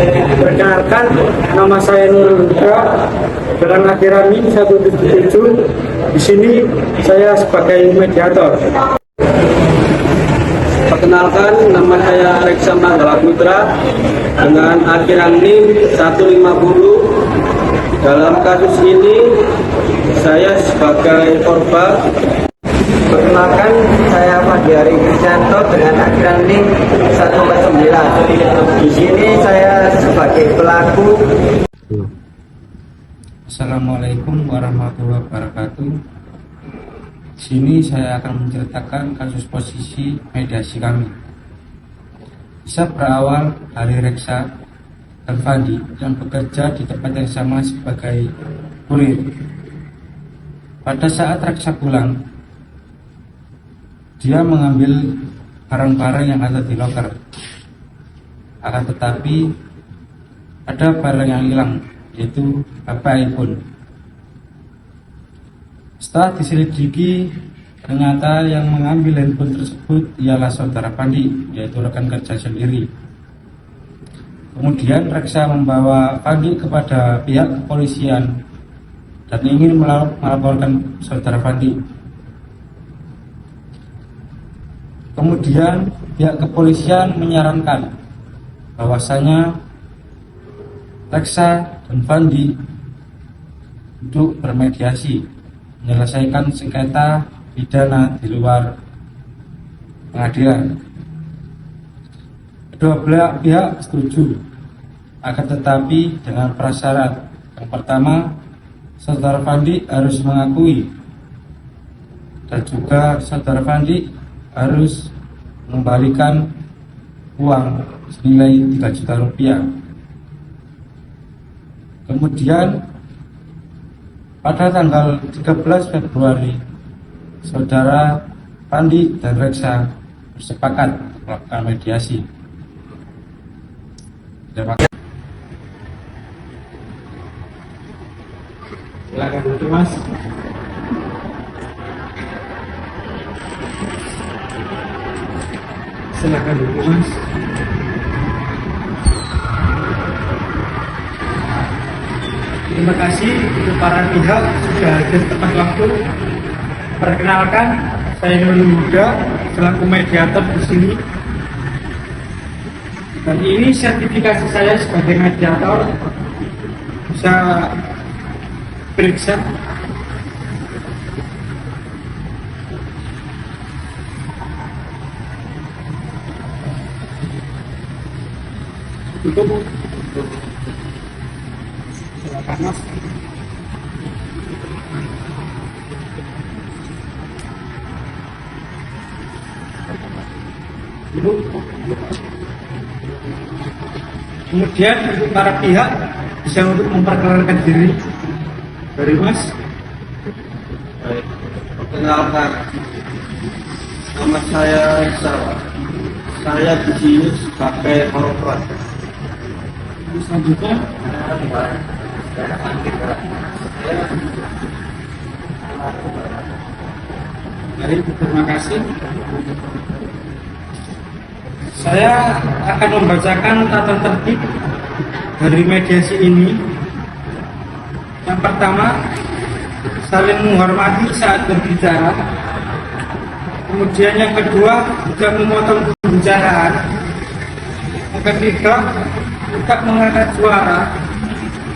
Perkenalkan, nama saya Nurul Huda dengan akhiran NIM 177. Di sini saya sebagai mediator. Perkenalkan, nama saya Reksa Manggala Putra dengan akhiran NIM 150. Dalam kasus ini saya sebagai korban. Perkenalkan, saya Fadiari Kristianto dengan akhiran NIM 149. Di sini saya sebagai pelaku. Assalamualaikum warahmatullahi wabarakatuh. Di sini saya akan menceritakan kasus posisi mediasi kami. Bisa berawal dari Reksa dan Fandi yang bekerja di tempat yang sama sebagai kurir. Pada saat Reksa pulang, dia mengambil barang-barang yang ada di loker. Akan tetapi ada barang yang hilang, yaitu HP iPhone. Setelah diselidiki, ternyata yang mengambil handphone tersebut ialah saudara Fandi, yaitu rekan kerja sendiri. Kemudian Reksa membawa Fandi kepada pihak kepolisian dan ingin melaporkan saudara Fandi. Kemudian pihak kepolisian menyarankan bahwasanya Reksa dan Fandi untuk bermediasi menyelesaikan sengketa pidana di luar pengadilan. Kedua belah pihak setuju, akan tetapi dengan prasyarat. Yang pertama, saudara Fandi harus mengakui dan juga saudara Fandi harus mengembalikan uang senilai 3 juta rupiah. Kemudian pada tanggal 13 Februari, saudara Fandi dan Reksa bersepakat melakukan mediasi. Terima kasih. Silakan duduk, Mas. Silakan duduk, Mas. Terima kasih untuk para pihak sudah hadir tepat waktu. Perkenalkan, saya Nurul Huda selaku mediator di sini. Dan ini sertifikasi saya sebagai mediator. Bisa periksa. Tutup. Silakan, Mas. Kemudian untuk para pihak bisa untuk memperkenalkan diri dari Mas. Baik. Perkenalkan, nama saya Reksa. Saya di sini sebagai korban. Selanjutnya, baik, terima kasih. Saya akan membacakan tata tertib dari mediasi ini. Yang pertama, saling menghormati saat berbicara. Kemudian yang kedua, tidak memotong pembicaraan. Yang ketiga, tidak mengangkat suara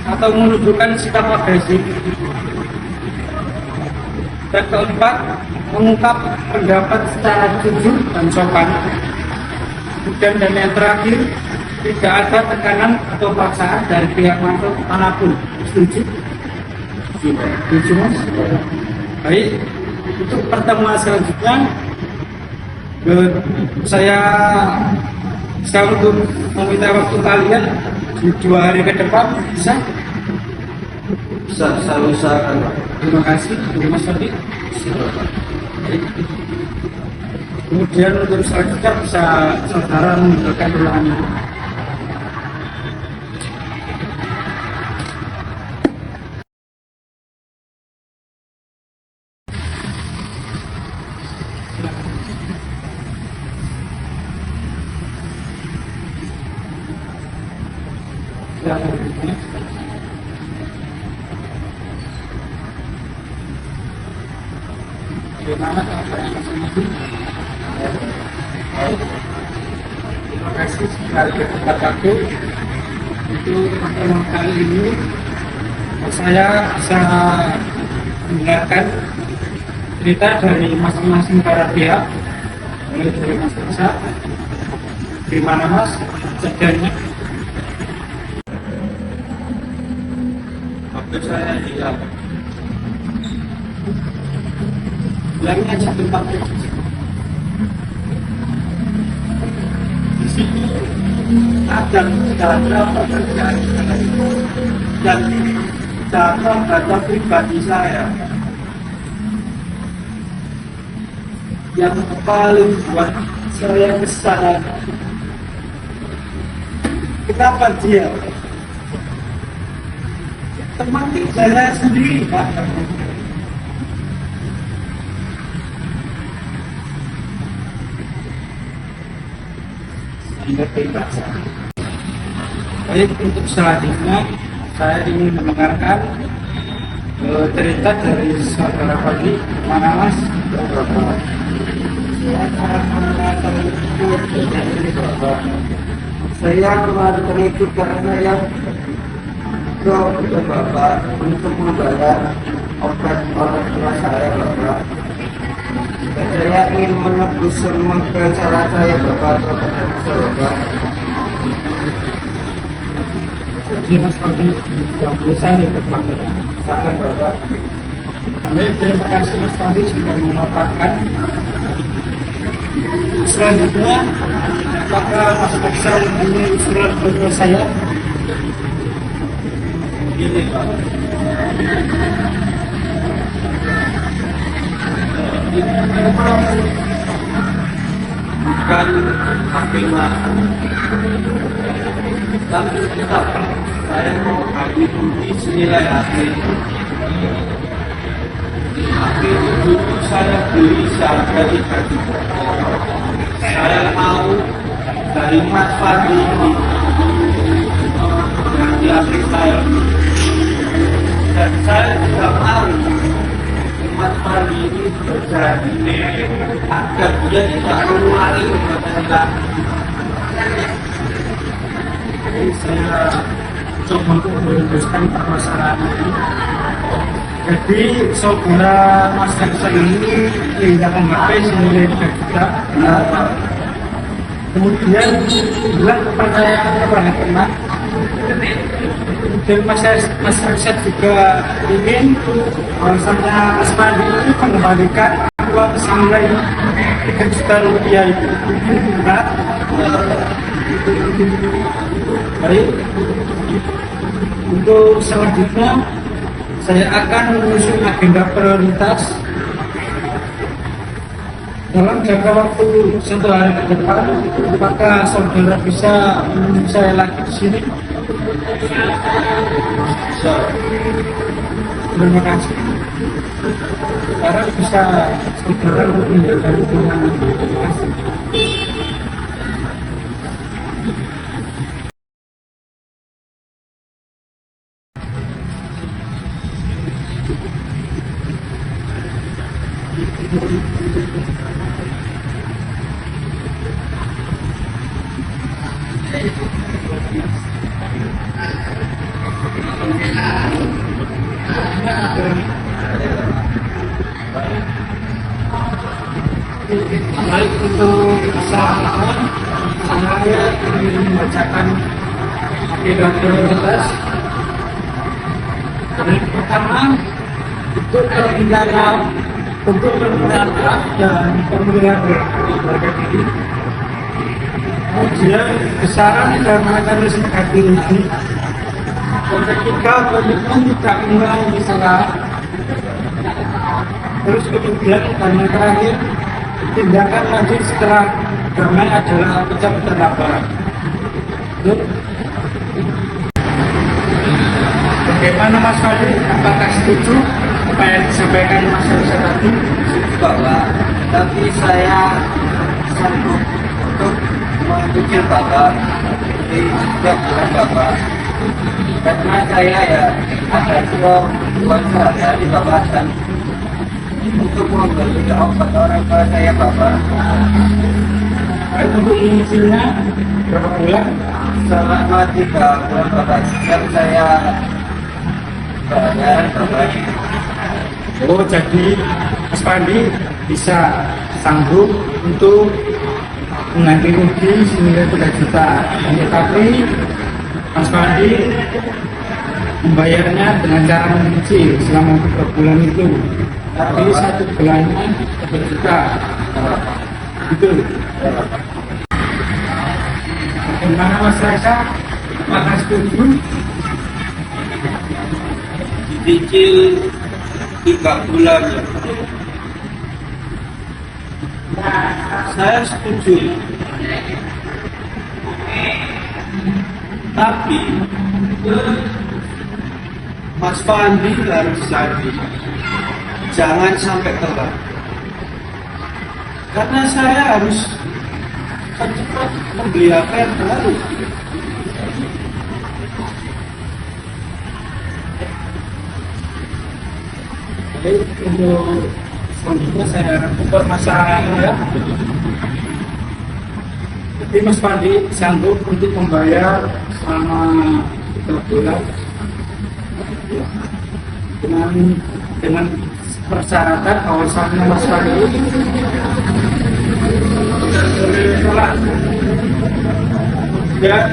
atau menunjukkan sikap agresif. Dan keempat, mengungkap pendapat secara jujur dan sopan. Dan yang terakhir, tidak ada tekanan atau paksaan dari pihak manapun. Setuju? Setuju, Mas? Baik, untuk pertemuan selanjutnya saya untuk meminta waktu kalian di 2 hari ke depan. Bisa? Bisa, saya usahakan. Terima kasih, Mas Fandi. Kemudian untuk selanjutnya bisa saudara memberikan ulangan. yang berikutnya. Bagaimana terima kasih sekali kepada aku itu pertama kali ini saya bisa mendengarkan cerita dari masing-masing para pihak, mulai dari Mas Iksa, di mana Mas kejadiannya. Waktu saya hilang, Bilangnya aja tempatnya. Di sini ada beberapa kerjaan dan data pribadi saya yang paling buat saya kesal. Kenapa dia teman saya sendiri, Pak? Baik, untuk selanjutnya saya ingin mendengarkan cerita dari saudara Fadli. Mana Mas? Saya melakukan itu karena yang ke Bapak untuk membayar obat orang tua saya, Bapak. Dan saya ingin menebus semua kesalahan saya, Bapak. Bapak. Jadi Mas Fadli yang bisa diperpanjang. Sangat Bapak. Baik, terima kasih Mas Fadli sudah memaparkan. Selanjutnya, apakah Mas Iksa mempunyai usulan kepada saya? ini Pak. Bukan hakiman, tapi tetap saya mau bagi bukti senilai hati. Hati itu saya beli seharga 3 juta. Saya mau dari Mas Fadli ini ganti hati saya. Dan saya tidak mau Mas Fadli ini terjadi agar dia tidak mengulangi perbuatan lagi. Jadi saya coba untuk meluruskan permasalahan ini. Jadi saudara Mas Iksa ini tidak memakai senilai 3 juta. Kemudian bilang kepada teman, dan Mas Iksa juga ingin bahwasanya Mas Fadli ini mengembalikan uang senilai 3 juta rupiah itu. Benar? Baik, untuk selanjutnya saya akan menyusun agenda prioritas dalam jangka waktu 1 hari ke depan. Apakah saudara bisa menemui saya lagi di sini? Terima kasih. Sekarang bisa saudara meninggalkan dengan terima kasih. Baik, untuk saat saya ingin membacakan agenda prioritas. Yang pertama itu pembinaan untuk pembinaan dan pembinaan berbagai diri. Kemudian besaran dan mekanisme ganti. Yang ketiga, komitmen tidak mengulangi kesalahan. Terus kemudian dan yang terakhir, tindakan lanjut setelah damai adalah pencabutan laporan. Bagaimana Mas Fadli? Apakah setuju apa yang disampaikan Mas Iksa tadi? Bapak, tapi saya sanggup untuk mencicil Bapak di sebuah bulan Bapak. karena saya ya ada juga saya di kawasan untuk membeli obat orang tua saya bapak. Untuk mengisinya berapa bulan? Selama 3 bulan bapak yang saya bayar bapak. Oh, jadi Mas Pandi bisa sanggup untuk mengganti rugi senilai 3 juta. Tetapi Mas Pandi membayarnya dengan cara mencicil selama 3 bulan itu. Tapi 1 bulannya 1 juta. Gitu. Bagaimana masyarakat? Apakah setuju? Dicicil 3 bulan. Saya setuju. Tapi Mas Pandi harus sadar, jangan sampai telat. Karena saya harus cepat membeli HP yang baru. Jadi untuk selanjutnya saya permasalahan ya. Tapi Mas Pandi sanggup untuk membayar selama 3 bulan dengan persyaratan bahwasannya Mas Pandi salah. Dan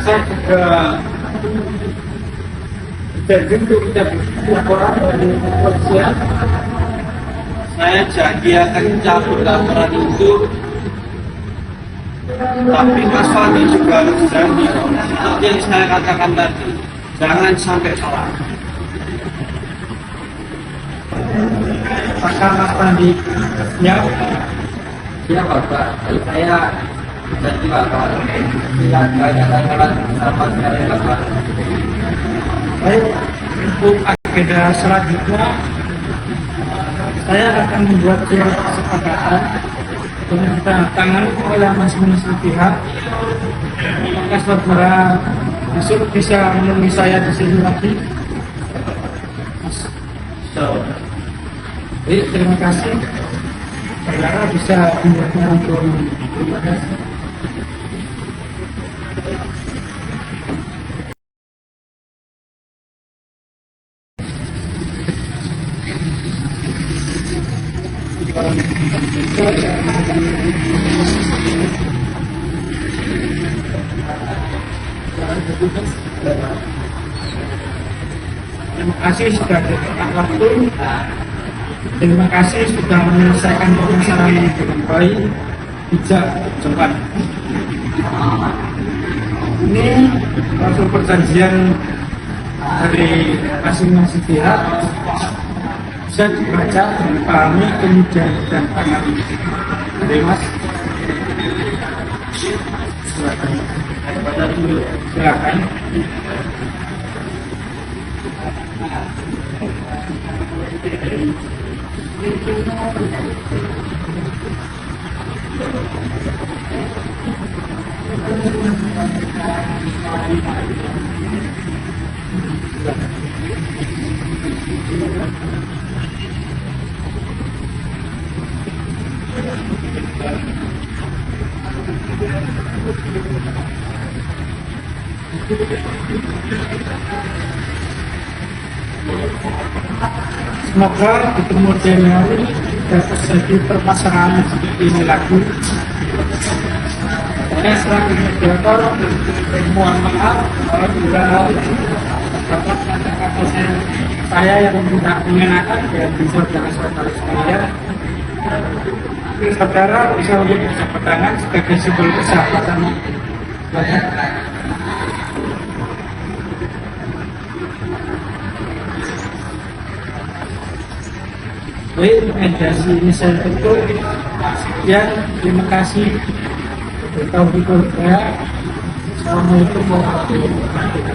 saya juga jadi untuk tidak laporan dari kepolisian. Saya janji akan cabut laporan itu. Tapi Mas Fandi juga harus janji seperti yang saya katakan tadi, jangan sampai salah. Apakah Mas Pandi siap? Ya bapak, saya jadi bapak. Tidak banyak salah sama saya bapak. Baik, untuk agenda selanjutnya saya akan membuat surat kesepakatan dengan ditandatangani oleh masing-masing pihak. Maka saudara besok bisa menemui saya di sini lagi. Baik, terima kasih. Saudara bisa membuatnya untuk terima kasih. Terima kasih sudah diberikan waktu. Terima kasih sudah menyelesaikan permasalahan dengan baik, bijak, cepat. Ini suatu perjanjian dari masing-masing pihak bisa dibaca dan dipahami kemudian dan tangani. Jadi Mas, silakan. Silakan. Semoga di kemudian hari tidak terjadi permasalahan seperti ini lagi. Saya selaku moderator mohon maaf apabila dapat kata-kata saya yang tidak mengenakan bagi saudara-saudara sekalian. Saudara bisa menjadi persahabatan sebagai simbol persahabatan. Baik, mediasi ini saya tutup. Ya, terima kasih. Assalamualaikum warahmatullahi wabarakatuh.